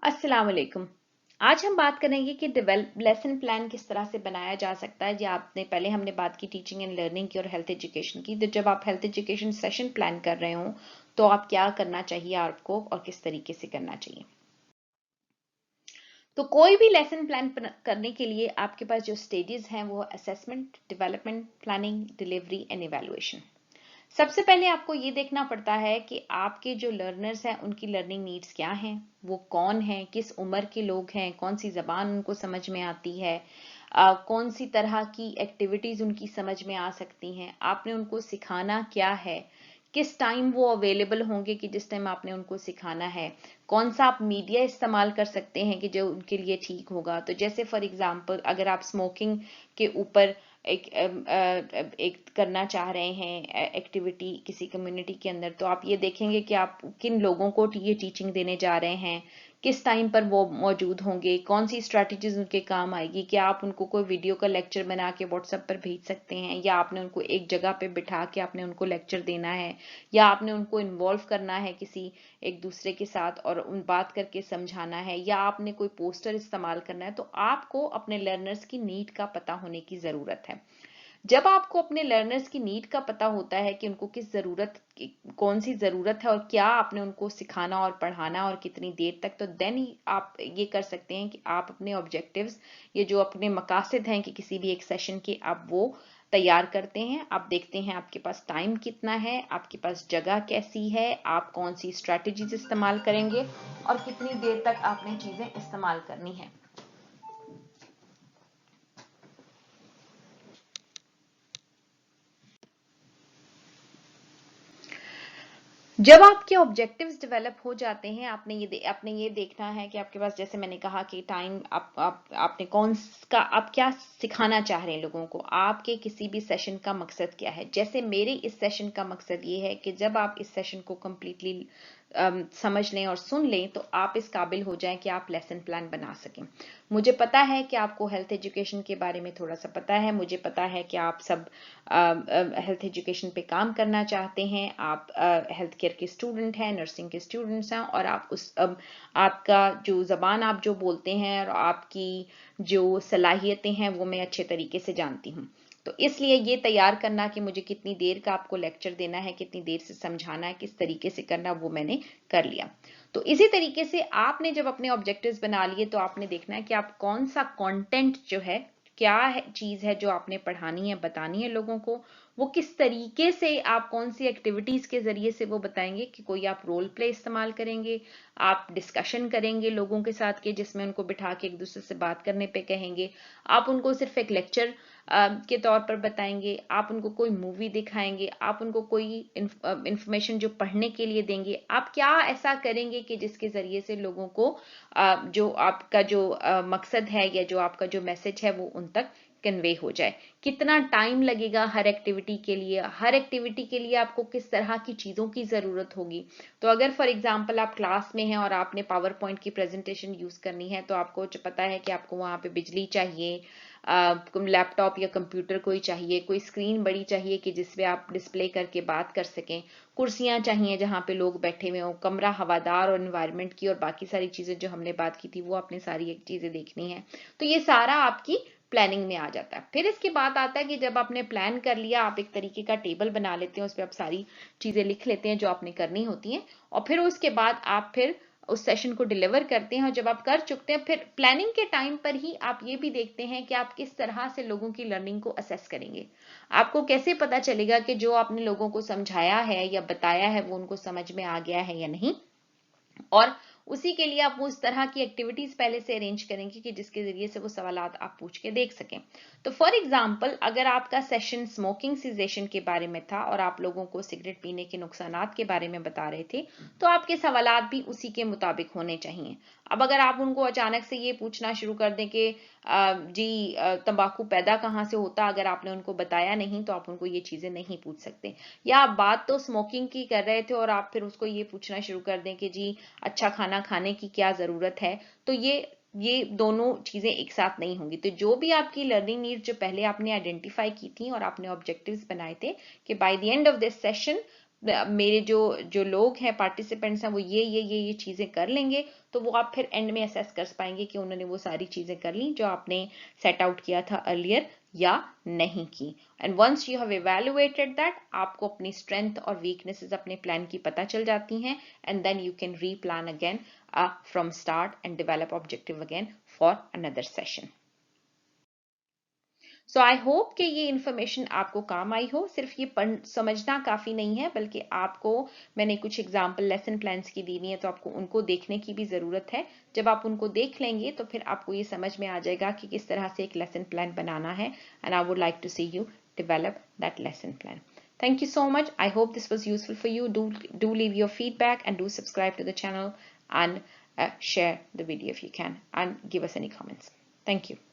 अस्सलाम वालेकुम। आज हम बात करेंगे कि लेसन प्लान किस तरह से बनाया जा सकता है। जी पहले हमने बात की टीचिंग एंड लर्निंग की और हेल्थ एजुकेशन की। तो जब आप हेल्थ एजुकेशन सेशन प्लान कर रहे हो तो आप क्या करना चाहिए आपको और किस तरीके से करना चाहिए। तो कोई भी लेसन प्लान करने के लिए आपके पास जो स्टेजेस हैं वो assessment, development, planning, delivery and evaluation. सबसे पहले आपको ये देखना पड़ता है कि आपके जो लर्नर्स हैं उनकी लर्निंग नीड्स क्या हैं, वो कौन हैं, किस उम्र के लोग हैं, कौन सी जबान उनको समझ में आती है, कौन सी तरह की एक्टिविटीज उनकी समझ में आ सकती हैं, आपने उनको सिखाना क्या है, किस टाइम वो अवेलेबल होंगे कि जिस टाइम आपने उनको सिखाना है, कौन सा आप मीडिया इस्तेमाल कर सकते हैं कि जो उनके लिए ठीक होगा। तो जैसे फॉर एग्जांपल अगर आप स्मोकिंग के ऊपर एक करना चाह रहे हैं एक्टिविटी किसी कम्युनिटी के अंदर, तो आप ये देखेंगे कि आप किन लोगों को ये टीचिंग देने जा रहे हैं, किस टाइम पर वो मौजूद होंगे, कौन सी स्ट्रैटेजीज उनके काम आएगी। क्या आप उनको कोई वीडियो का लेक्चर बना के व्हाट्सएप पर भेज सकते हैं, या आपने उनको एक जगह पे बिठा के आपने उनको लेक्चर देना है, या आपने उनको इन्वॉल्व करना है किसी एक दूसरे के साथ और उन बात करके समझाना है, या आपने कोई पोस्टर इस्तेमाल करना है। तो आपको अपने लर्नर्स की नीड का पता होने की जरूरत है। जब आपको अपने लर्नर्स की नीड का पता होता है कि उनको किस जरूरत, कौन सी जरूरत है और क्या आपने उनको सिखाना और पढ़ाना और कितनी देर तक, तो देन ही आप ये कर सकते हैं कि आप अपने ऑब्जेक्टिव्स, ये जो अपने मकासद हैं कि किसी भी एक सेशन के, आप वो तैयार करते हैं। आप देखते हैं आपके पास टाइम कितना है, आपके पास जगह कैसी है, आप कौन सी स्ट्रैटेजीज इस्तेमाल करेंगे और कितनी देर तक आपने चीजें इस्तेमाल करनी है। जब आपके ऑब्जेक्टिव्स डेवलप हो जाते हैं, आपने ये देखना है कि आपके पास, जैसे मैंने कहा कि टाइम, आपने आप क्या सिखाना चाह रहे हैं लोगों को, आपके किसी भी सेशन का मकसद क्या है। जैसे मेरे इस सेशन का मकसद ये है कि जब आप इस सेशन को कंप्लीटली समझ लें और सुन लें तो आप इस काबिल हो जाएं कि आप लेसन प्लान बना सकें। मुझे पता है कि आपको हेल्थ एजुकेशन के बारे में थोड़ा सा पता है, मुझे पता है कि आप सब हेल्थ एजुकेशन पे काम करना चाहते हैं, आप हेल्थ केयर के स्टूडेंट हैं, नर्सिंग के स्टूडेंट्स हैं, और आप आपका जो जबान आप जो बोलते हैं और आपकी जो सलाहियतें हैं वो मैं अच्छे तरीके से जानती हूँ। तो इसलिए ये तैयार करना कि मुझे कितनी देर का आपको लेक्चर देना है, कितनी देर से समझाना है, किस तरीके से करना, वो मैंने कर लिया। तो इसी तरीके से आपने जब अपने ऑब्जेक्टिव्स बना लिए तो आपने देखना है कि आप कौन सा कंटेंट जो है, क्या है चीज है जो आपने पढ़ानी है, बतानी है लोगों को, वो किस तरीके से, आप कौन सी एक्टिविटीज के जरिए से वो बताएंगे। कि कोई आप रोल प्ले इस्तेमाल करेंगे, आप डिस्कशन करेंगे लोगों के साथ के जिसमें उनको बिठा के एक दूसरे से बात करने पे कहेंगे, आप उनको सिर्फ एक लेक्चर के तौर पर बताएंगे, आप उनको कोई मूवी दिखाएंगे, आप उनको कोई इंफॉर्मेशन जो पढ़ने के लिए देंगे। आप क्या ऐसा करेंगे कि जिसके जरिए से लोगों को जो आपका जो मकसद है या जो आपका जो मैसेज है वो उन तक कन्वे हो जाए। कितना टाइम लगेगा हर एक्टिविटी के लिए, हर एक्टिविटी के लिए आपको किस तरह की चीजों की जरूरत होगी। तो अगर फॉर एग्जांपल आप क्लास में हैं और आपने पावर पॉइंट की प्रेजेंटेशन यूज करनी है, तो आपको पता है कि आपको वहां पे बिजली चाहिए, लैपटॉप या कंप्यूटर कोई चाहिए, कोई स्क्रीन बड़ी चाहिए कि जिसपे आप डिस्प्ले करके बात कर सकें, कुर्सियां चाहिए जहां पे लोग बैठे हुए हों, कमरा हवादार और एनवायरनमेंट की और बाकी सारी चीजें जो हमने बात की थी वो आपने सारी एक चीजें देखनी है। तो ये सारा आपकी प्लानिंग में आ जाता है। फिर इसके बाद आता है कि जब आपने प्लान कर लिया, आप एक तरीके का टेबल बना लेते हैं, उस पर आप सारी चीजें लिख लेते हैं जो आपने करनी होती हैं, और फिर उसके बाद आप फिर उस सेशन को डिलीवर करते हैं। और जब आप कर चुकते हैं, फिर प्लानिंग के टाइम पर ही आप ये भी देखते हैं कि आप किस तरह से लोगों की लर्निंग को असेस करेंगे। आपको कैसे पता चलेगा कि जो आपने लोगों को समझाया है या बताया है वो उनको समझ में आ गया है या नहीं। और उसी के लिए आप वो उस तरह की एक्टिविटीज पहले से अरेंज करेंगे कि जिसके जरिए से वो सवालात आप पूछ के देख सकें। तो फॉर एग्जांपल अगर आपका सेशन स्मोकिंग सीजेशन के बारे में था और आप लोगों को सिगरेट पीने के नुकसानात के बारे में बता रहे थे, तो आपके सवालात भी उसी के मुताबिक होने चाहिए। अब अगर आप उनको अचानक से ये पूछना शुरू कर दें कि जी तंबाकू पैदा कहाँ से होता, अगर आपने उनको बताया नहीं तो आप उनको ये चीजें नहीं पूछ सकते। या आप बात तो स्मोकिंग की कर रहे थे और आप फिर उसको ये पूछना शुरू कर दें कि जी अच्छा खाना खाने की क्या जरूरत है, तो ये दोनों चीजें एक साथ नहीं होंगी। तो जो भी आपकी लर्निंग नीड जो पहले आपने आइडेंटिफाई की थी और आपने ऑब्जेक्टिव्स बनाए थे कि by the end of this session मेरे जो लोग हैं, पार्टिसिपेंट्स हैं, वो ये चीजें कर लेंगे, तो वो आप फिर एंड में असेस कर पाएंगे कि उन्होंने वो सारी चीजें कर ली जो आपने सेट आउट किया था अर्लियर या नहीं की। And once you have evaluated that, आपको अपनी स्ट्रेंथ और वीकनेसेस अपने प्लान की पता चल जाती हैं, and then you can replan again from start and develop objective again for another session. So I hope कि ये इन्फॉर्मेशन आपको काम आई हो। सिर्फ ये समझना काफ़ी नहीं है, बल्कि आपको मैंने कुछ एग्जाम्पल लेसन प्लान्स की दी हुई है, तो आपको उनको देखने की भी ज़रूरत है। जब आप उनको देख लेंगे तो फिर आपको ये समझ में आ जाएगा कि किस तरह से एक लेसन प्लान बनाना है, and I would like to see you develop that lesson plan. Thank you so much. I hope this was useful for you. Do leave your feedback and do subscribe to the channel and share the video if you can, and give us any comments. Thank you.